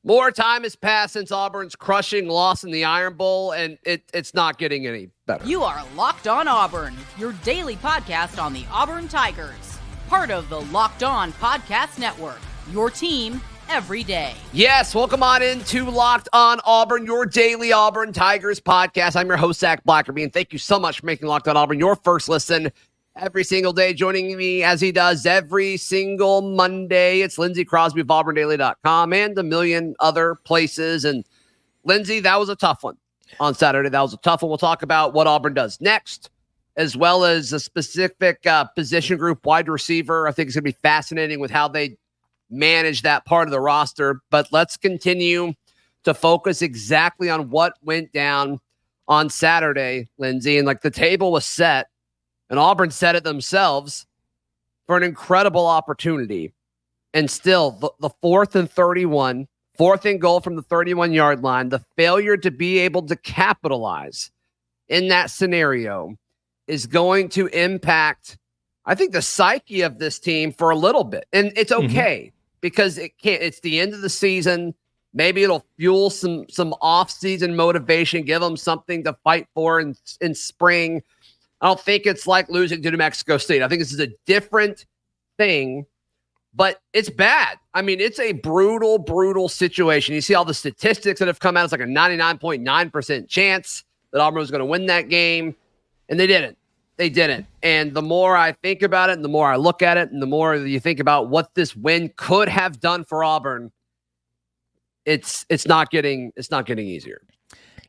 More time has passed since Auburn's crushing loss in the Iron Bowl, and it's not getting any better. You are Locked On Auburn, your daily podcast on the Auburn Tigers. Part of the Locked On Podcast Network, your team every day. Yes, welcome on into Locked On Auburn, your daily Auburn Tigers podcast. I'm your host, Zach Blackerby, and thank you so much for making Locked On Auburn your first listen every single day. Joining me as he does every single Monday, it's Lindsay Crosby of AuburnDaily.com and a million other places. And Lindsay, that was a tough one on Saturday. That was a tough one. We'll talk about what Auburn does next, as well as a specific position group, wide receiver. I think it's going to be fascinating with how they manage that part of the roster. But let's continue to focus exactly on what went down on Saturday, Lindsay. And like the table was set, and Auburn set it themselves for an incredible opportunity. And still, the 4th and 31, 4th and goal from the 31-yard line, the failure to be able to capitalize in that scenario is going to impact, I think, the psyche of this team for a little bit. And it's okay because it's the end of the season. Maybe it'll fuel some off-season motivation, give them something to fight for in spring. I don't think it's like losing to New Mexico State. I think this is a different thing, but it's bad. I mean, it's a brutal, brutal situation. You see all the statistics that have come out. It's like a 99.9% chance that Auburn was going to win that game, and they didn't. They didn't. And the more I think about it, and the more I look at it, and the more you think about what this win could have done for Auburn, it's not getting easier.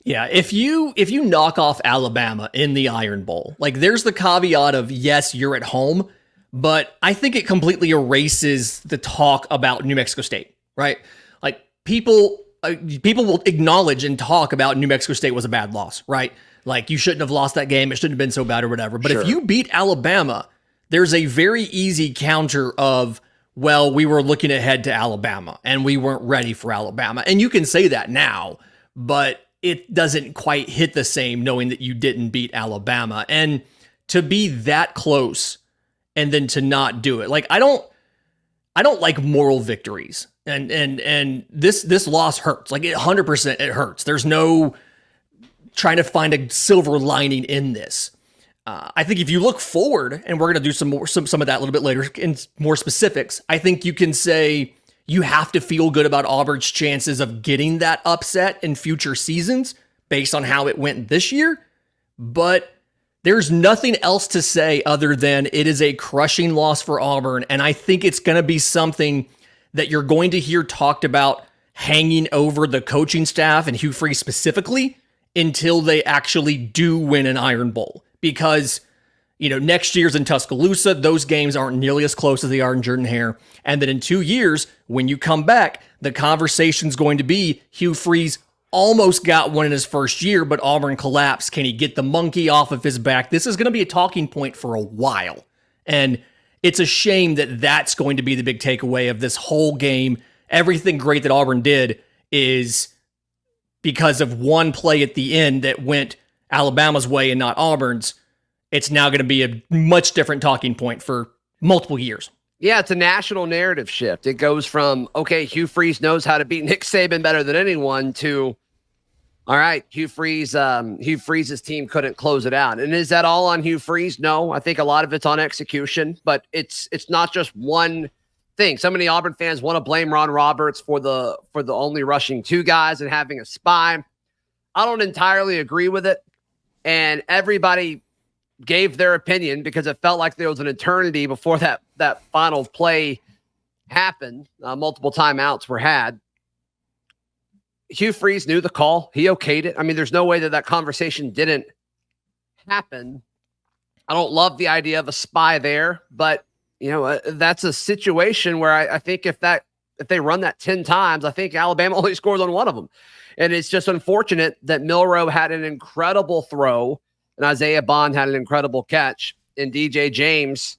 Yeah, if you knock off Alabama in the Iron Bowl, like there's the caveat of, yes, you're at home, but I think it completely erases the talk about New Mexico State, right? Like people will acknowledge and talk about New Mexico State was a bad loss, right? Like you shouldn't have lost that game. It shouldn't have been so bad or whatever. But if you beat Alabama, there's a very easy counter of, well, we were looking ahead to Alabama and we weren't ready for Alabama. And you can say that now, but it doesn't quite hit the same knowing that you didn't beat Alabama. And to be that close and then to not do it. Like I don't like moral victories. And this loss hurts. Like 100% it hurts. There's no trying to find a silver lining in this. I think if you look forward, and we're going to do some of that a little bit later in more specifics, I think you can say you have to feel good about Auburn's chances of getting that upset in future seasons based on how it went this year. But there's nothing else to say other than it is a crushing loss for Auburn. And I think it's going to be something that you're going to hear talked about hanging over the coaching staff and Hugh Freeze specifically until they actually do win an Iron Bowl. Because next year's in Tuscaloosa, those games aren't nearly as close as they are in Jordan-Hare. And then in 2 years, when you come back, the conversation's going to be Hugh Freeze almost got one in his first year, but Auburn collapsed. Can he get the monkey off of his back? This is going to be a talking point for a while. And it's a shame that that's going to be the big takeaway of this whole game. Everything great that Auburn did is because of one play at the end that went Alabama's way and not Auburn's. It's now going to be a much different talking point for multiple years. Yeah, it's a national narrative shift. It goes from, okay, Hugh Freeze knows how to beat Nick Saban better than anyone to, all right, Hugh Freeze's team couldn't close it out. And is that all on Hugh Freeze? No, I think a lot of it's on execution, but it's not just one thing. So many Auburn fans want to blame Ron Roberts for the only rushing two guys and having a spy. I don't entirely agree with it. And everybody gave their opinion because it felt like there was an eternity before that final play happened. Multiple timeouts were had. Hugh Freeze knew the call. He okayed it. I mean, there's no way that conversation didn't happen. I don't love the idea of a spy there, but that's a situation where I think if they run that 10 times, I think Alabama only scores on one of them. And it's just unfortunate that Milroe had an incredible throw and Isaiah Bond had an incredible catch. And DJ James,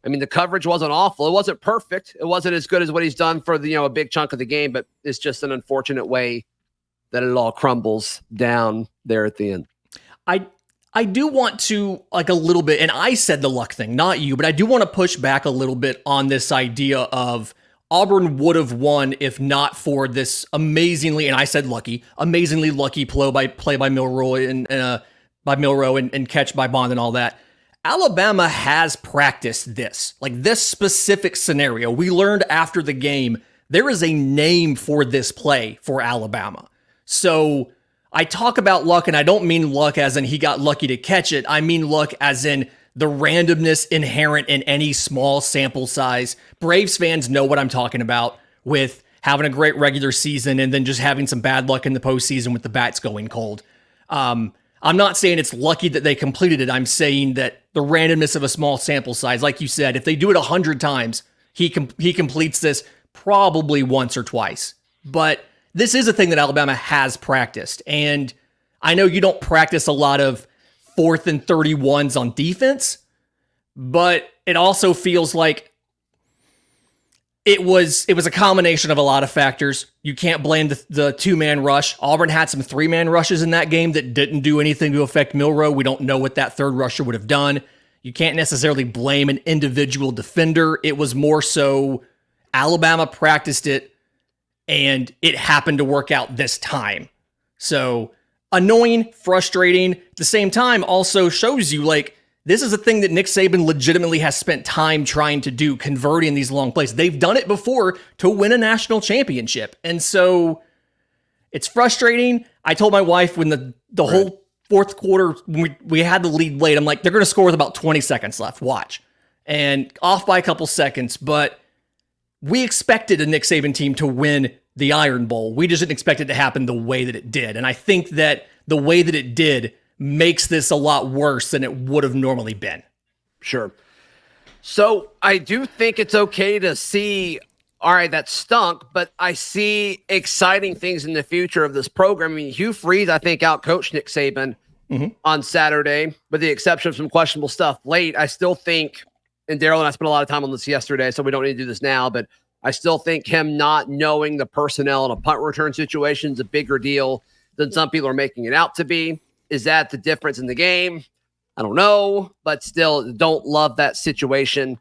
I mean, the coverage wasn't awful. It wasn't perfect. It wasn't as good as what he's done for a big chunk of the game, but it's just an unfortunate way that it all crumbles down there at the end. I do want to, like, a little bit, and I said the luck thing, not you, but I do want to push back a little bit on this idea of Auburn would have won if not for this amazingly, and I said amazingly lucky play by Milroy and catch by Bond and all that. Alabama has practiced this, like this specific scenario. We learned after the game, there is a name for this play for Alabama. So I talk about luck, and I don't mean luck as in he got lucky to catch it. I mean luck as in the randomness inherent in any small sample size. Braves fans know what I'm talking about with having a great regular season and then just having some bad luck in the postseason with the bats going cold. I'm not saying it's lucky that they completed it. I'm saying that the randomness of a small sample size, like you said, if they do it 100 times, he completes this probably once or twice. But this is a thing that Alabama has practiced. And I know you don't practice a lot of 4th and 31s on defense, but it also feels like it was a combination of a lot of factors. You can't blame the 2-man rush. Auburn had some 3-man rushes in that game that didn't do anything to affect Milrow. We don't know what that third rusher would have done. You can't necessarily blame an individual defender. It was more so Alabama practiced it, and it happened to work out this time. So annoying, frustrating, at the same time also shows you, like, this is a thing that Nick Saban legitimately has spent time trying to do, converting these long plays. They've done it before to win a national championship. And so it's frustrating. I told my wife when the whole fourth quarter, we had the lead late, I'm like, they're going to score with about 20 seconds left. Watch. And off by a couple seconds, but we expected a Nick Saban team to win the Iron Bowl. We just didn't expect it to happen the way that it did. And I think that the way that it did makes this a lot worse than it would have normally been. Sure. So I do think it's okay to see, all right, that stunk, but I see exciting things in the future of this program. I mean, Hugh Freeze, I think, outcoached Nick Saban on Saturday, with the exception of some questionable stuff late. I still think, and Daryl and I spent a lot of time on this yesterday, so we don't need to do this now, but I still think him not knowing the personnel in a punt return situation is a bigger deal than some people are making it out to be. Is that the difference in the game? I don't know, but still don't love that situation.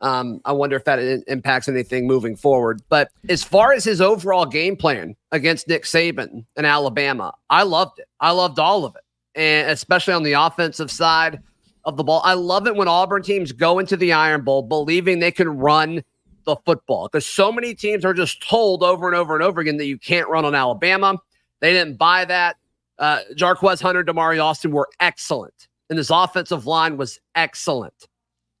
I wonder if that impacts anything moving forward. But as far as his overall game plan against Nick Saban and Alabama, I loved it. I loved all of it, and especially on the offensive side of the ball. I love it when Auburn teams go into the Iron Bowl believing they can run the football, because so many teams are just told over and over and over again that you can't run on Alabama. They didn't buy that. Jarquez Hunter, Damari Austin were excellent, and this offensive line was excellent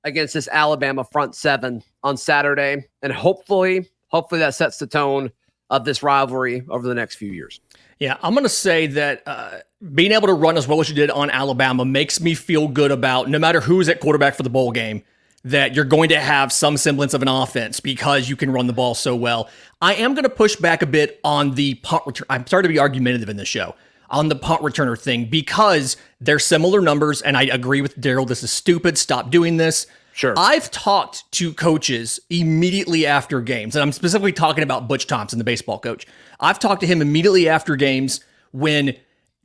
against this Alabama front seven on Saturday, and hopefully that sets the tone of this rivalry over the next few years. Yeah, I'm going to say that being able to run as well as you did on Alabama makes me feel good about, no matter who's at quarterback for the bowl game, that you're going to have some semblance of an offense because you can run the ball so well. I am going to push back a bit on the punt return. I'm starting to be argumentative in this show on the punt returner thing, because they're similar numbers, and I agree with Daryl, this is stupid, stop doing this. Sure. I've talked to coaches immediately after games, and I'm specifically talking about Butch Thompson, the baseball coach. I've talked to him immediately after games when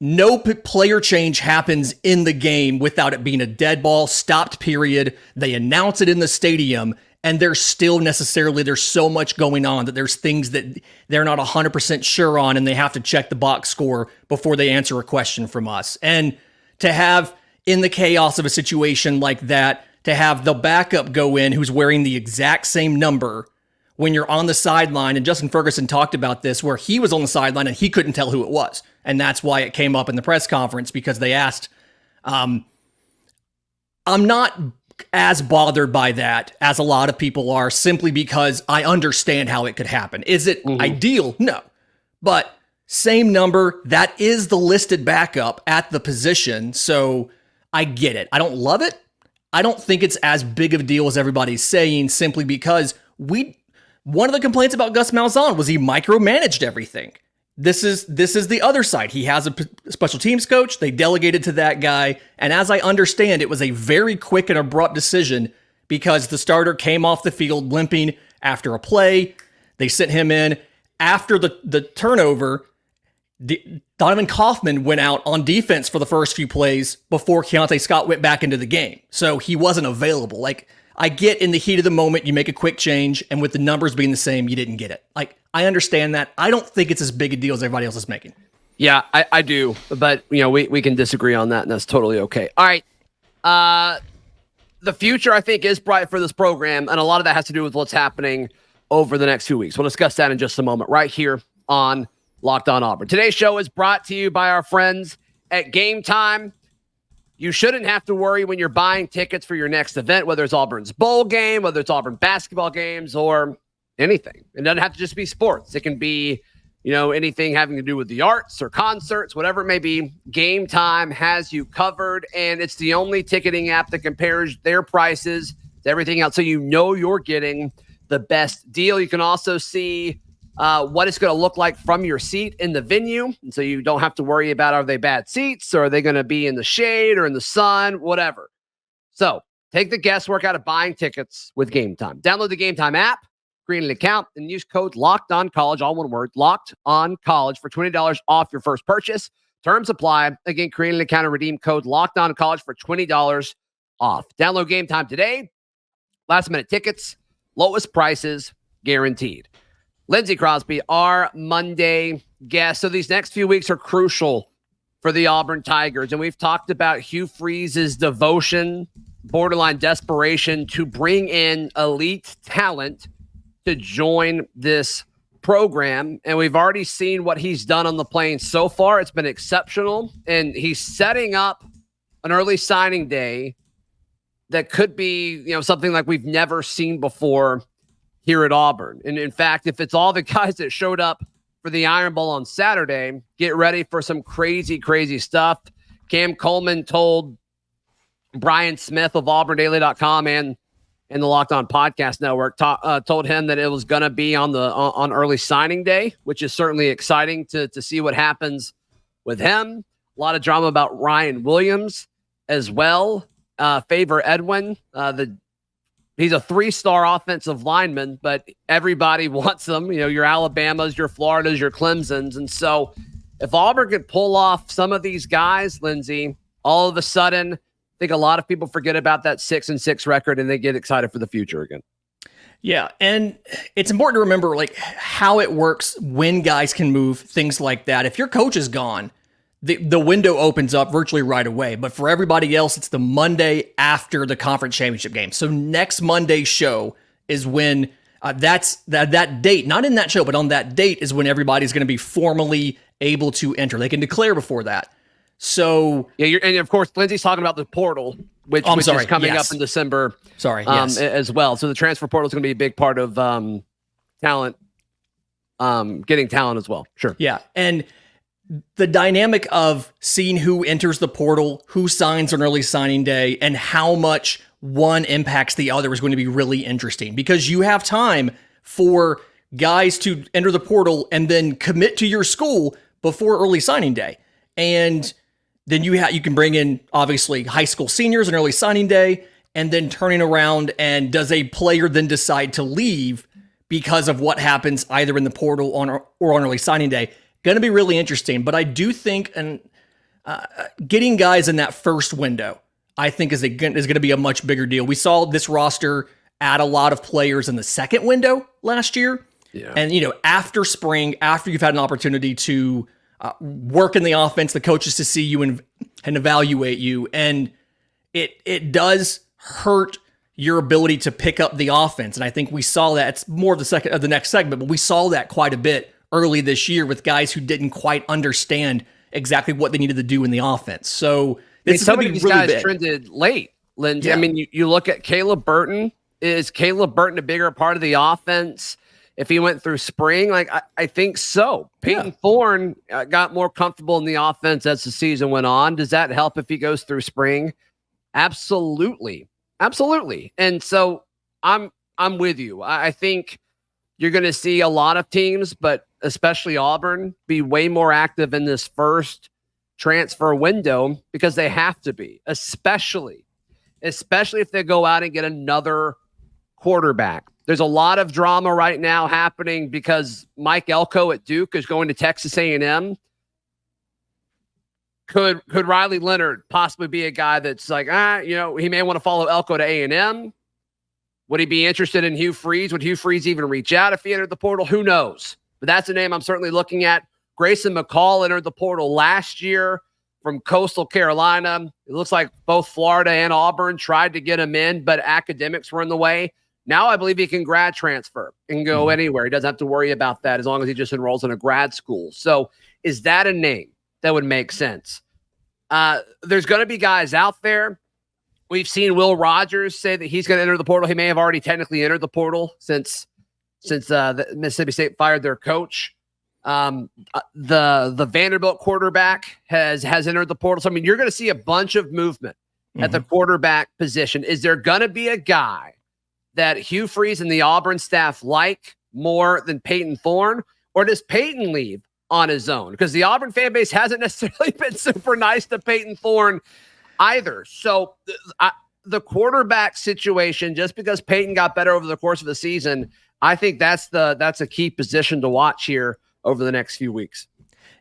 no player change happens in the game without it being a dead ball, stopped period. They announce it in the stadium, and there's so much going on that there's things that they're not 100% sure on, and they have to check the box score before they answer a question from us. And to have, in the chaos of a situation like that, to have the backup go in who's wearing the exact same number when you're on the sideline, and Justin Ferguson talked about this, where he was on the sideline and he couldn't tell who it was. And that's why it came up in the press conference, because they asked, I'm not as bothered by that as a lot of people are, simply because I understand how it could happen. Is it ideal? No. But same number, that is the listed backup at the position, so I get it. I don't love it. I don't think it's as big of a deal as everybody's saying, simply because one of the complaints about Gus Malzahn was he micromanaged everything. This is the other side. He has a special teams coach. They delegated to that guy. And as I understand, it was a very quick and abrupt decision, because the starter came off the field limping after a play. They sent him in after the turnover. Donovan Kaufman went out on defense for the first few plays before Keontae Scott went back into the game. So he wasn't available. Like, I get in the heat of the moment, you make a quick change, and with the numbers being the same, you didn't get it. Like, I understand that. I don't think it's as big a deal as everybody else is making. Yeah, I do. But, we can disagree on that, and that's totally okay. All right. The future, I think, is bright for this program, and a lot of that has to do with what's happening over the next 2 weeks. We'll discuss that in just a moment right here on Locked On Auburn. Today's show is brought to you by our friends at Game Time. You shouldn't have to worry when you're buying tickets for your next event, whether it's Auburn's bowl game, whether it's Auburn basketball games, or anything. It doesn't have to just be sports. It can be, anything having to do with the arts or concerts, whatever it may be. Game Time has you covered, and it's the only ticketing app that compares their prices to everything else, so you're getting the best deal. You can also see what it's going to look like from your seat in the venue. And so you don't have to worry about, are they bad seats, or are they going to be in the shade or in the sun, whatever. So take the guesswork out of buying tickets with Game Time. Download the Game Time app, create an account, and use code LOCKEDONCollege, all one word, LOCKEDONCollege, for $20 off your first purchase. Terms apply. Again, create an account and redeem code LOCKEDONCollege for $20 off. Download Game Time today. Last minute tickets, lowest prices guaranteed. Lindsay Crosby, our Monday guest. So these next few weeks are crucial for the Auburn Tigers. And we've talked about Hugh Freeze's devotion, borderline desperation to bring in elite talent to join this program. And we've already seen what he's done on the Plains so far. It's been exceptional. And he's setting up an early signing day that could be, something like we've never seen before here at Auburn. And in fact, if it's all the guys that showed up for the Iron Bowl on Saturday, get ready for some crazy, crazy stuff. Cam Coleman told Brian Smith of AuburnDaily.com and the Locked On Podcast Network, told him that it was going to be on early signing day, which is certainly exciting to see what happens with him. A lot of drama about Ryan Williams as well. Favor Edwin, he's a 3-star offensive lineman, but everybody wants them. Your Alabamas, your Floridas, your Clemsons. And so if Auburn could pull off some of these guys, Lindsay, all of a sudden, I think a lot of people forget about that 6-6 record and they get excited for the future again. Yeah, and it's important to remember how it works when guys can move, things like that. If your coach is gone, the window opens up virtually right away. But for everybody else, it's the Monday after the conference championship game. So next Monday's show is when that's that date, not in that show, but on that date is when everybody's going to be formally able to enter. They can declare before that. So yeah, and of course, Lindsay's talking about the portal, which is coming up in December. As well. So the transfer portal is going to be a big part of talent, getting talent as well. Sure. Yeah, and the dynamic of seeing who enters the portal, who signs on early signing day, and how much one impacts the other is going to be really interesting, because you have time for guys to enter the portal and then commit to your school before early signing day. And then you can bring in, obviously, high school seniors on early signing day, and then turning around, and does a player then decide to leave because of what happens either in the portal or on early signing day? Going to be really interesting. But I do think getting guys in that first window, I think is going to be a much bigger deal. We saw this roster add a lot of players in the second window last year. Yeah. And, after spring, after you've had an opportunity to work in the offense, the coaches to see you and evaluate you. And it does hurt your ability to pick up the offense. And I think we saw that. It's more of the next segment, but we saw that quite a bit early this year with guys who didn't quite understand exactly what they needed to do in the offense. So some of these guys trended late, Lindsay. Yeah. You look at Caleb Burton. Is Caleb Burton a bigger part of the offense if he went through spring? I think so. Peyton Thorne got more comfortable in the offense as the season went on. Does that help if he goes through spring? Absolutely. And so I'm with you. I think you're going to see a lot of teams, but especially Auburn, be way more active in this first transfer window because they have to be, especially if they go out and get another quarterback. There's a lot of drama right now happening because Mike Elko at Duke is going to Texas A&M. Could Riley Leonard possibly be a guy that's he may want to follow Elko to A&M? Would he be interested in Hugh Freeze? Would Hugh Freeze even reach out if he entered the portal? Who knows? But that's a name I'm certainly looking at. Grayson McCall entered the portal last year from Coastal Carolina. It looks like both Florida and Auburn tried to get him in, but academics were in the way. Now I believe he can grad transfer and go anywhere. He doesn't have to worry about that as long as he just enrolls in a grad school. So is that a name that would make sense? There's going to be guys out there. We've seen Will Rogers say that he's going to enter the portal. He may have already technically entered the portal since the Mississippi State fired their coach. The Vanderbilt quarterback has entered the portal. So, I mean, you're going to see a bunch of movement at the quarterback position. Is there going to be a guy that Hugh Freeze and the Auburn staff like more than Peyton Thorne? Or does Peyton leave on his own? Because the Auburn fan base hasn't necessarily been super nice to Peyton Thorne either. So the quarterback situation, just because Peyton got better over the course of the season, I think that's a key position to watch here over the next few weeks.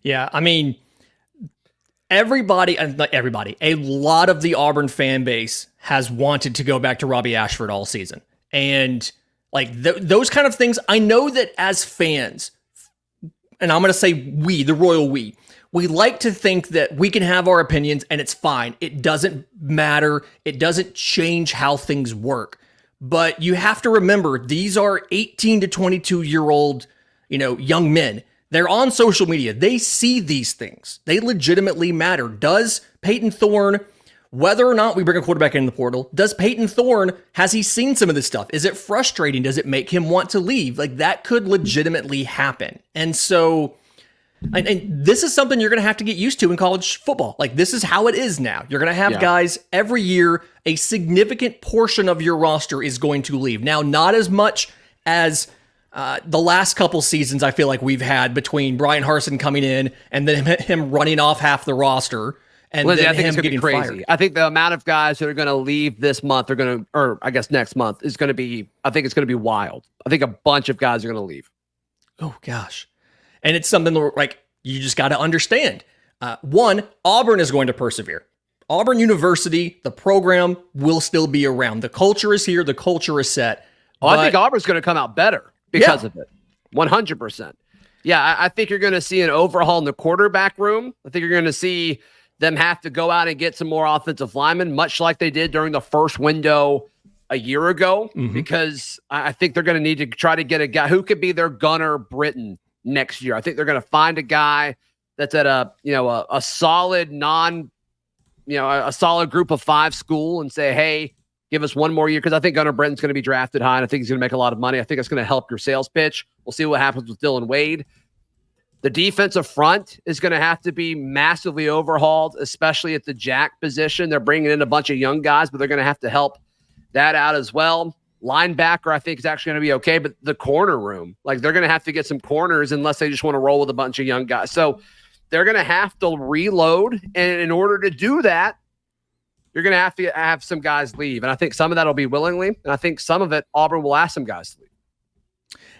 Yeah, I mean, not everybody, a lot of the Auburn fan base has wanted to go back to Robbie Ashford all season. And like those kind of things, I know that as fans, and I'm going to say the royal we like to think that we can have our opinions and it's fine. It doesn't matter. It doesn't change how things work. But you have to remember, these are 18 to 22-year-old, young men. They're on social media. They see these things. They legitimately matter. Does Peyton Thorne, whether or not we bring a quarterback in the portal, does Peyton Thorne, has he seen some of this stuff? Is it frustrating? Does it make him want to leave? Like, that could legitimately happen. And so, and this is something you're going to have to get used to in college football. Like, this is how it is now. You're going to have guys every year, a significant portion of your roster is going to leave. Now, not as much as the last couple seasons I feel like we've had between Brian Harsin coming in and then him running off half the roster and Lindsay, then I think him it's getting crazy. fired. I think the amount of guys that are going to leave this month or I guess next month is going to be, I think it's going to be wild. I think a bunch of guys are going to leave. Oh gosh. And it's something like you just got to understand. One, Auburn is going to persevere. Auburn University, the program will still be around. The culture is here. The culture is set. I think Auburn's going to come out better because of it. 100%. Yeah, I think you're going to see an overhaul in the quarterback room. I think you're going to see them have to go out and get some more offensive linemen, much like they did during the first window a year ago, because I think they're going to need to try to get a guy who could be their Gunnar Britton next year. I think they're going to find a guy that's at a solid a solid group of 5 school and say, hey, give us one more year, because I think Gunnar Britton's going to be drafted high, and I think he's going to make a lot of money. I think it's going to help your sales pitch. We'll see what happens with Dylan Wade. The defensive front is going to have to be massively overhauled, especially at the jack position. They're bringing in a bunch of young guys, but they're going to have to help that out as well. Linebacker, I think, is actually going to be okay, but the corner room, like they're going to have to get some corners unless they just want to roll with a bunch of young guys. So they're going to have to reload, and in order to do that, you're going to have some guys leave. And I think some of that will be willingly, and I think some of it Auburn will ask some guys to leave.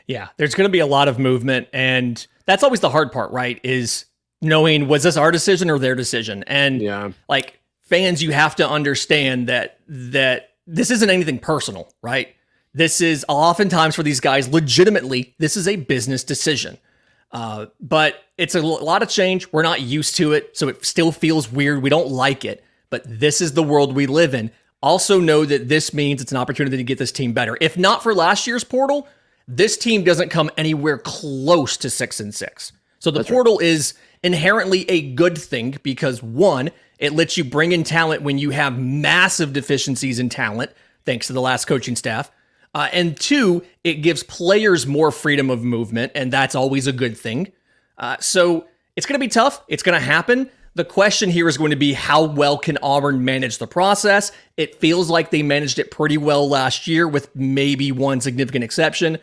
Yeah, there's going to be a lot of movement, and that's always the hard part, right? Is knowing, was this our decision or their decision? And like fans, you have to understand that this isn't anything personal, right? This is oftentimes for these guys, legitimately, this is a business decision. But it's a lot of change. We're not used to it, so it still feels weird. We don't like it, but this is the world we live in. Also know that this means it's an opportunity to get this team better. If not for last year's portal, this team doesn't come anywhere close to 6-6. So the portal is inherently a good thing because, one, it lets you bring in talent when you have massive deficiencies in talent, thanks to the last coaching staff. And two, it gives players more freedom of movement, and that's always a good thing. So it's going to be tough. It's going to happen. The question here is going to be, how well can Auburn manage the process? It feels like they managed it pretty well last year with maybe one significant exception.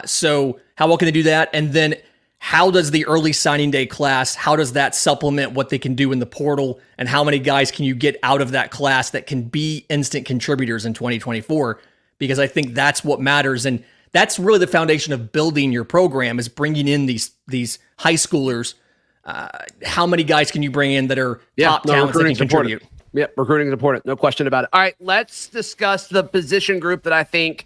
So how well can they do that? And then how does the early signing day class, how does that supplement what they can do in the portal? And how many guys can you get out of that class that can be instant contributors in 2024? Because I think that's what matters. And that's really the foundation of building your program, is bringing in these high schoolers. How many guys can you bring in that are top talents that can contribute? Yep, recruiting is important. No question about it. All right, let's discuss the position group that I think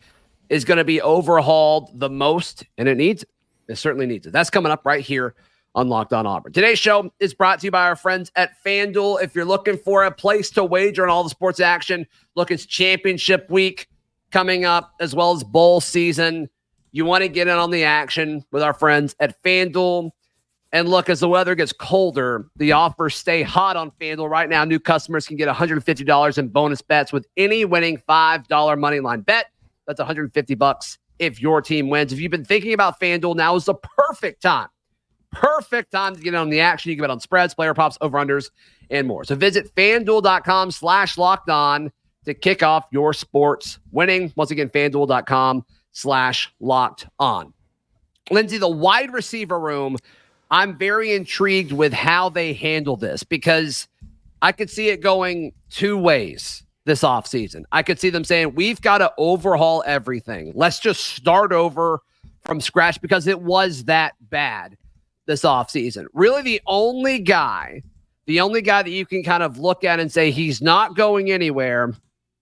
is going to be overhauled the most, and it needs it. It certainly needs it. That's coming up right here on Locked On Auburn. Today's show is brought to you by our friends at FanDuel. If you're looking for a place to wager on all the sports action, look, it's championship week coming up, as well as bowl season. You want to get in on the action with our friends at FanDuel. And look, as the weather gets colder, the offers stay hot on FanDuel. Right now, new customers can get $150 in bonus bets with any winning $5 moneyline bet. That's $150 if your team wins. If you've been thinking about FanDuel, now is the perfect time. Perfect time to get in on the action. You can bet on spreads, player props, over-unders, and more. So visit FanDuel.com/LockedOn to kick off your sports winning. Once again, FanDuel.com/LockedOn. Lindsay, the wide receiver room, I'm very intrigued with how they handle this because I could see it going two ways this offseason. I could see them saying, we've got to overhaul everything. Let's just start over from scratch because it was that bad this offseason. Really, the only guy that you can kind of look at and say he's not going anywhere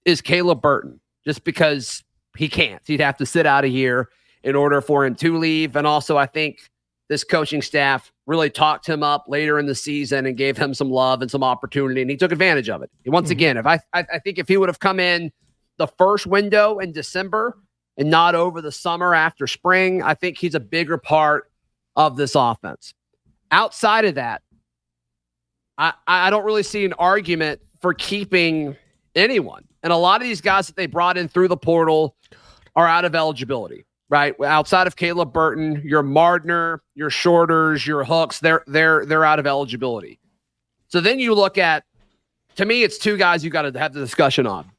is Caleb Burton, just because he can't. He'd have to sit out a year in order for him to leave. And also, I think this coaching staff really talked him up later in the season and gave him some love and some opportunity, and he took advantage of it. And once again, I think if he would have come in the first window in December and not over the summer after spring, I think he's a bigger part of this offense. Outside of that, I don't really see an argument for keeping anyone. And a lot of these guys that they brought in through the portal are out of eligibility. Right, outside of Caleb Burton, your Marner, your Shorters, your Hooks, they're out of eligibility. So then you look at, to me, it's two guys you got to have the discussion on,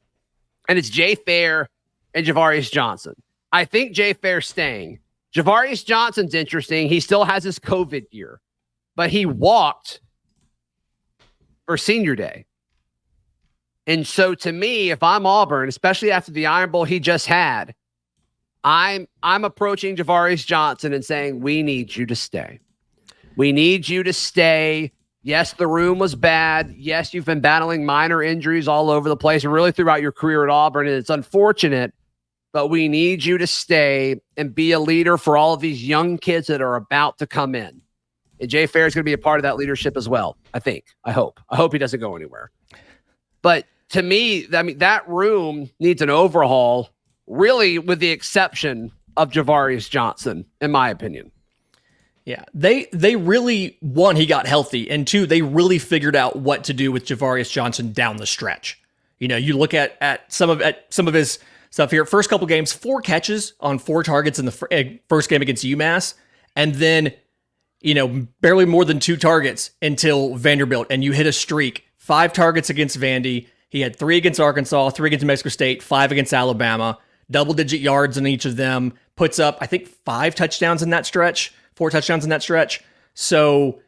and it's Jay Fair and Javarius Johnson. I think Jay Fair's staying. Javarius Johnson's interesting. He still has his COVID year, but he walked for senior day. And so to me, if I'm Auburn, especially after the Iron Bowl he just had, I'm approaching Javarius Johnson and saying, we need you to stay. We need you to stay. Yes, the room was bad. Yes, you've been battling minor injuries all over the place and really throughout your career at Auburn, and it's unfortunate, but we need you to stay and be a leader for all of these young kids that are about to come in. And Jay Fair is going to be a part of that leadership as well, I think. I hope he doesn't go anywhere. But to me, I mean, that room needs an overhaul, really, with the exception of Javarius Johnson, in my opinion. Yeah, they really, one, he got healthy, and two, they really figured out what to do with Javarius Johnson down the stretch. You know, you look at some of his stuff here. First couple games, 4 catches on 4 targets in the first game against UMass, and then, you know, barely more than 2 targets until Vanderbilt, and you hit a streak. 5 targets against Vandy. He had 3 against Arkansas, 3 against New Mexico State, 5 against Alabama. Double-digit yards in each of them, puts up, I think, 5 touchdowns in that stretch, 4 touchdowns in that stretch. So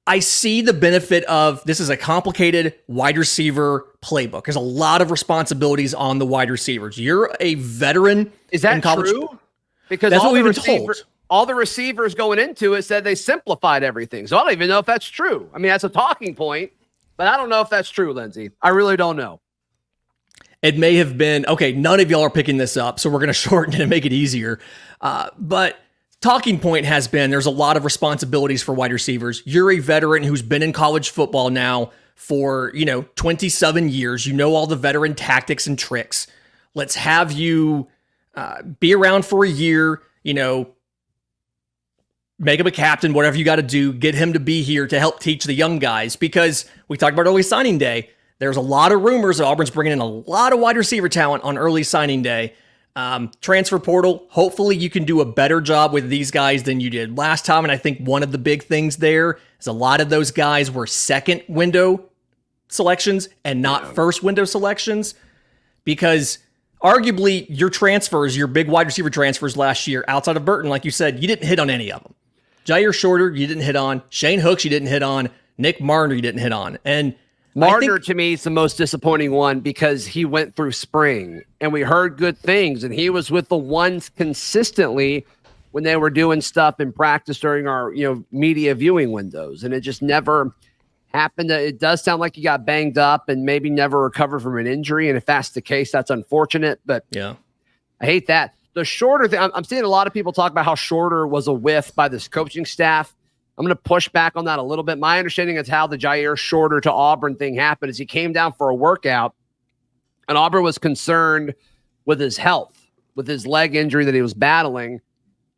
I see the benefit of this is a complicated wide receiver playbook. There's a lot of responsibilities on the wide receivers. You're a veteran. Is that true? Because that's what we've been told. All the receivers going into it said they simplified everything. So I don't even know if that's true. I mean, that's a talking point, but I don't know if that's true, Lindsay. I really don't know. It may have been, okay, none of y'all are picking this up, so we're going to shorten it and make it easier. But talking point has been there's a lot of responsibilities for wide receivers. You're a veteran who's been in college football now for, 27 years. You know all the veteran tactics and tricks. Let's have you be around for a year, make him a captain, whatever you got to do, get him to be here to help teach the young guys. Because we talked about early signing day. There's a lot of rumors that Auburn's bringing in a lot of wide receiver talent on early signing day. Transfer portal, hopefully you can do a better job with these guys than you did last time. And I think one of the big things there is a lot of those guys were second window selections and not first window selections. Because arguably your transfers, your big wide receiver transfers last year, outside of Burton, like you said, you didn't hit on any of them. Jair Shorter, you didn't hit on. Shane Hooks, you didn't hit on. Nick Marner, you didn't hit on. And Marner, to me, is the most disappointing one because he went through spring and we heard good things, and he was with the ones consistently when they were doing stuff in practice during our, media viewing windows, and it just never happened. It does sound like he got banged up and maybe never recovered from an injury, and if that's the case, that's unfortunate. But yeah, I hate that. The Shorter thing, I'm seeing a lot of people talk about how Shorter was a whiff by this coaching staff. I'm going to push back on that a little bit. My understanding is how the Jair Shorter to Auburn thing happened is he came down for a workout, and Auburn was concerned with his health, with his leg injury that he was battling,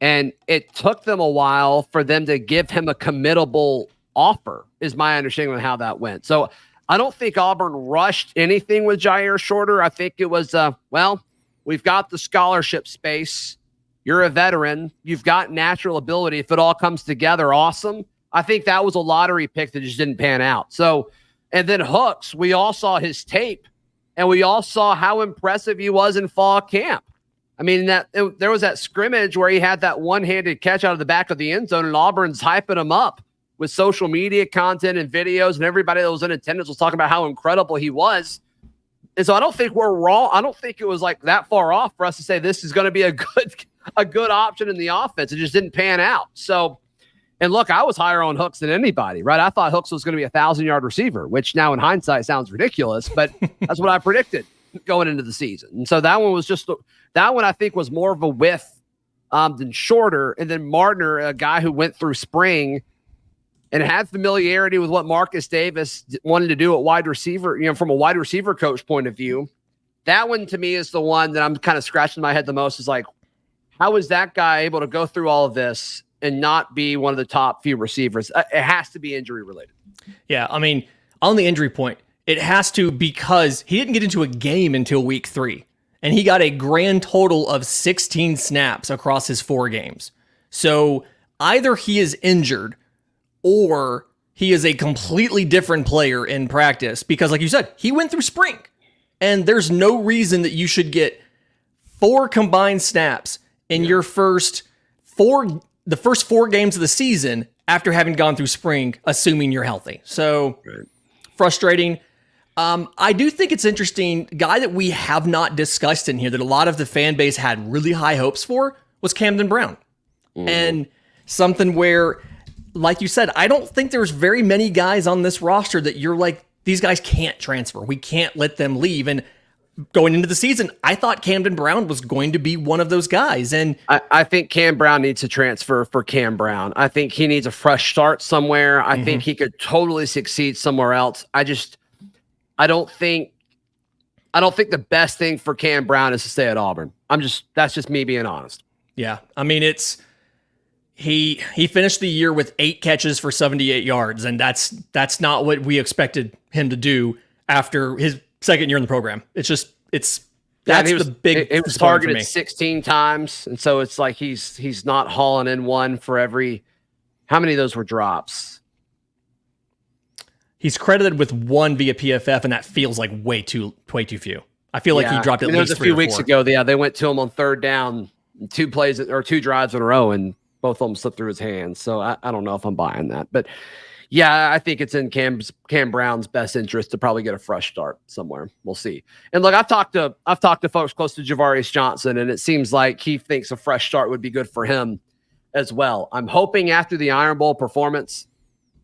and it took them a while for them to give him a committable offer, is my understanding of how that went. So I don't think Auburn rushed anything with Jair Shorter. I think it was, we've got the scholarship space. You're a veteran. You've got natural ability. If it all comes together, awesome. I think that was a lottery pick that just didn't pan out. So, and then Hooks, we all saw his tape, and we all saw how impressive he was in fall camp. I mean, there was that scrimmage where he had that one-handed catch out of the back of the end zone, and Auburn's hyping him up with social media content and videos, and everybody that was in attendance was talking about how incredible he was. And so I don't think we're wrong. I don't think it was like that far off for us to say this is going to be a good option in the offense. It just didn't pan out. So, and look, I was higher on Hooks than anybody, right? I thought Hooks was going to be a 1,000-yard receiver, which now in hindsight sounds ridiculous, but that's what I predicted going into the season. And so that one I think was more of a whiff than Shorter. And then Marner, a guy who went through spring and had familiarity with what Marcus Davis wanted to do at wide receiver, from a wide receiver coach point of view. That one to me is the one that I'm kind of scratching my head the most, is like, how is that guy able to go through all of this and not be one of the top few receivers? It has to be injury related. Yeah, I mean, on the injury point, it has to, because he didn't get into a game until week 3, and he got a grand total of 16 snaps across his 4 games. So either he is injured or he is a completely different player in practice, because like you said, he went through spring, and there's no reason that you should get 4 combined snaps in your first 4 games of the season after having gone through spring, assuming you're healthy. So frustrating. I do think it's interesting. Guy that we have not discussed in here that a lot of the fan base had really high hopes for was Camden Brown. And something where, like you said, I don't think there's very many guys on this roster that you're like, these guys can't transfer. We can't let them leave. And going into the season, I thought Camden Brown was going to be one of those guys. And I think Cam Brown needs to transfer for Cam Brown. I think he needs a fresh start somewhere. I think he could totally succeed somewhere else. I don't think the best thing for Cam Brown is to stay at Auburn. That's just me being honest. Yeah. I mean, he finished the year with 8 catches for 78 yards, and that's not what we expected him to do after his second year in the program. That's the big. It was targeted 16 times, and so it's like he's not hauling in one for every. How many of those were drops? He's credited with 1 via PFF, and that feels like way too few. I feel like he dropped at least 3 or 4. A few weeks ago, they went to him on 3rd down, 2 plays or 2 drives in a row, and both of them slipped through his hands. So I don't know if I'm buying that, but yeah, I think it's in Cam Brown's best interest to probably get a fresh start somewhere. We'll see. And look, I've talked to folks close to Javarius Johnson, and it seems like he thinks a fresh start would be good for him as well. I'm hoping after the Iron Bowl performance,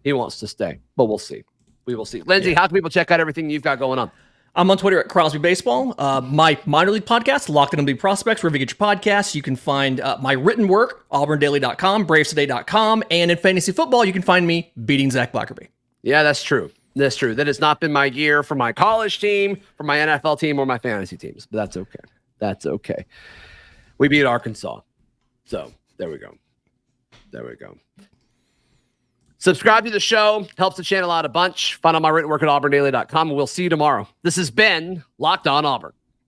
he wants to stay, but we'll see. We will see. Lindsay, how can people check out everything you've got going on? I'm on Twitter at Crosby Baseball. My minor league podcast, Locked On Prospects, wherever you get your podcasts. You can find my written work, auburndaily.com, bravestoday.com, and in fantasy football, you can find me beating Zach Blackerby. Yeah, that's true. That's true. That has not been my year for my college team, for my NFL team, or my fantasy teams, but that's okay. That's okay. We beat Arkansas. So there we go. Subscribe to the show. Helps the channel out a bunch. Find out my written work at auburndaily.com, and we'll see you tomorrow. This has been Locked On Auburn.